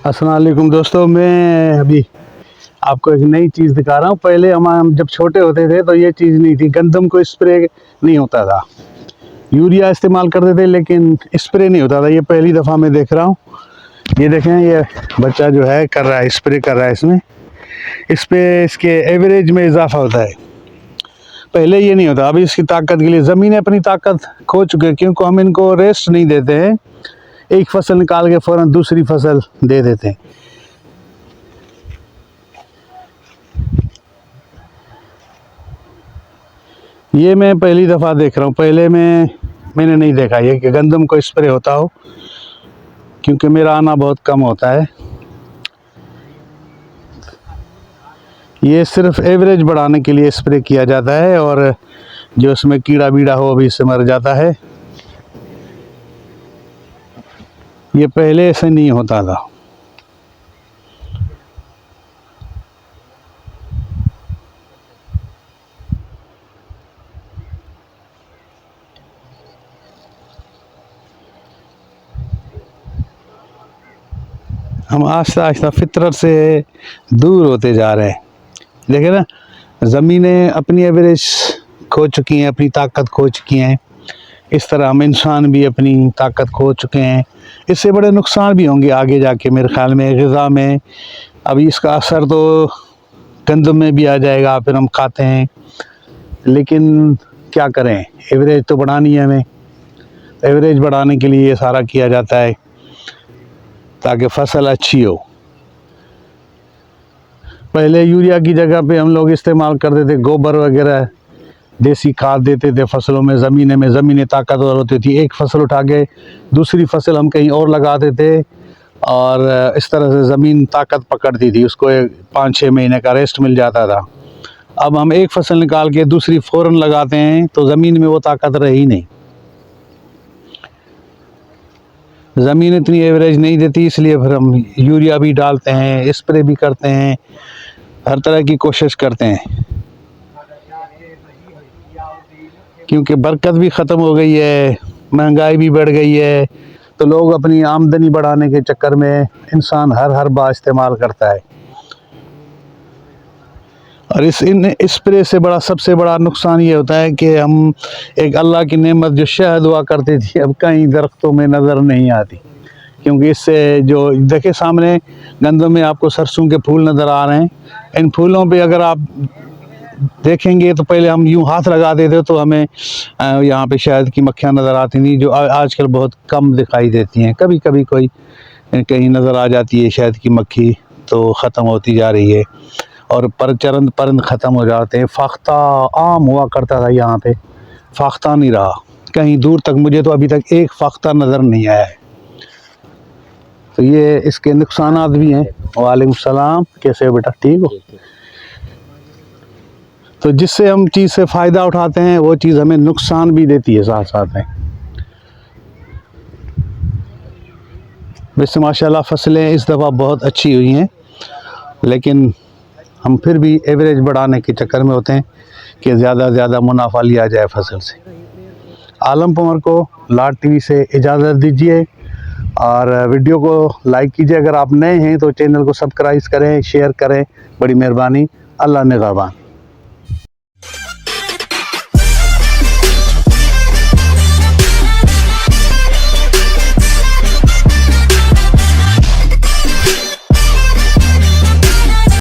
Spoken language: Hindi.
अस्सलाम वालेकुम दोस्तों, मैं अभी आपको एक नई चीज़ दिखा रहा हूँ। पहले हम जब छोटे होते थे तो ये चीज़ नहीं थी, गंदम को स्प्रे नहीं होता था, यूरिया इस्तेमाल करते थे लेकिन स्प्रे नहीं होता था। ये पहली दफ़ा मैं देख रहा हूँ। ये देखें, ये बच्चा जो है कर रहा है, स्प्रे कर रहा है। इस पर इसके एवरेज में इजाफा होता है, पहले ये नहीं होता। अभी इसकी ताकत के लिए ज़मीनें अपनी ताकत खो चुके हैं, क्योंकि हम इनको रेस्ट नहीं देते हैं। एक फसल निकाल के फ़ौरन दूसरी फसल दे देते हैं। ये मैं पहली दफ़ा देख रहा हूँ, पहले मैंने नहीं देखा ये कि गंदम को स्प्रे होता हो, क्योंकि मेरा आना बहुत कम होता है। ये सिर्फ एवरेज बढ़ाने के लिए स्प्रे किया जाता है, और जो उसमें कीड़ा बीड़ा हो अभी इससे मर जाता है। ये पहले ऐसे नहीं होता था। हम आहिस्ता आहिस्ता फितरत से दूर होते जा रहे हैं। देखे ना, ज़मीनें अपनी एवरेज खो चुकी हैं, अपनी ताकत खो चुकी हैं। इस तरह हम इंसान भी अपनी ताकत खो चुके हैं। इससे बड़े नुकसान भी होंगे आगे जाके मेरे ख़्याल में ग़िज़ा में। अभी इसका असर तो गंदम में भी आ जाएगा, फिर हम खाते हैं। लेकिन क्या करें, एवरेज तो बढ़ानी है हमें। एवरेज बढ़ाने के लिए ये सारा किया जाता है ताकि फसल अच्छी हो। पहले यूरिया की जगह पे हम लोग इस्तेमाल करते थे गोबर वगैरह, देसी खाद देते थे फसलों में। ज़मीनें ताकतवर होती थी। एक फसल उठा के दूसरी फसल हम कहीं और लगाते थे, और इस तरह से ज़मीन ताकत पकड़ती थी, उसको 5-6 महीने का रेस्ट मिल जाता था। अब हम एक फसल निकाल के दूसरी फ़ौरन लगाते हैं तो ज़मीन में वो ताकत रही नहीं। ज़मीन इतनी एवरेज नहीं देती, इसलिए फिर हम यूरिया भी डालते हैं, स्प्रे भी करते हैं, हर तरह की कोशिश करते हैं। क्योंकि बरकत भी ख़त्म हो गई है, महंगाई भी बढ़ गई है, तो लोग अपनी आमदनी बढ़ाने के चक्कर में इंसान हर बार इस्तेमाल करता है। और इन स्प्रे से सबसे बड़ा नुकसान ये होता है कि हम एक अल्लाह की नेमत जो शहद हुआ करती थी, अब कहीं दरख्तों में नज़र नहीं आती। क्योंकि इससे जो देखे सामने गंदम में आपको सरसों के फूल नज़र आ रहे हैं। इन फूलों पे अगर आप देखेंगे तो पहले हम यूँ हाथ लगा देते तो हमें यहाँ पे शहद की मक्खियाँ नज़र आती थी, जो आजकल बहुत कम दिखाई देती हैं। कभी कभी कोई कहीं नज़र आ जाती है शहद की मक्खी, तो ख़त्म होती जा रही है। और चरंद परिंद ख़त्म हो जाते हैं। फाख्ता आम हुआ करता था यहाँ पे, फाख्ता नहीं रहा कहीं दूर तक। मुझे तो अभी तक एक फाख्ता नज़र नहीं आया है। तो ये इसके नुकसानात भी हैं। वालेकुम सलाम, कैसे हो बेटा, ठीक हो? तो जिससे हम चीज़ से फ़ायदा उठाते हैं वो चीज़ हमें नुकसान भी देती है साथ साथ में। वैसे माशाल्लाह फसलें इस दफ़ा बहुत अच्छी हुई हैं, लेकिन हम फिर भी एवरेज बढ़ाने के चक्कर में होते हैं कि ज़्यादा से ज़्यादा मुनाफा लिया जाए फसल से। आलम पंवर को लाट टीवी से इजाज़त दीजिए, और वीडियो को लाइक कीजिए। अगर आप नए हैं तो चैनल को सब्सक्राइब करें, शेयर करें, बड़ी मेहरबानी। अल्लाह निगहबान।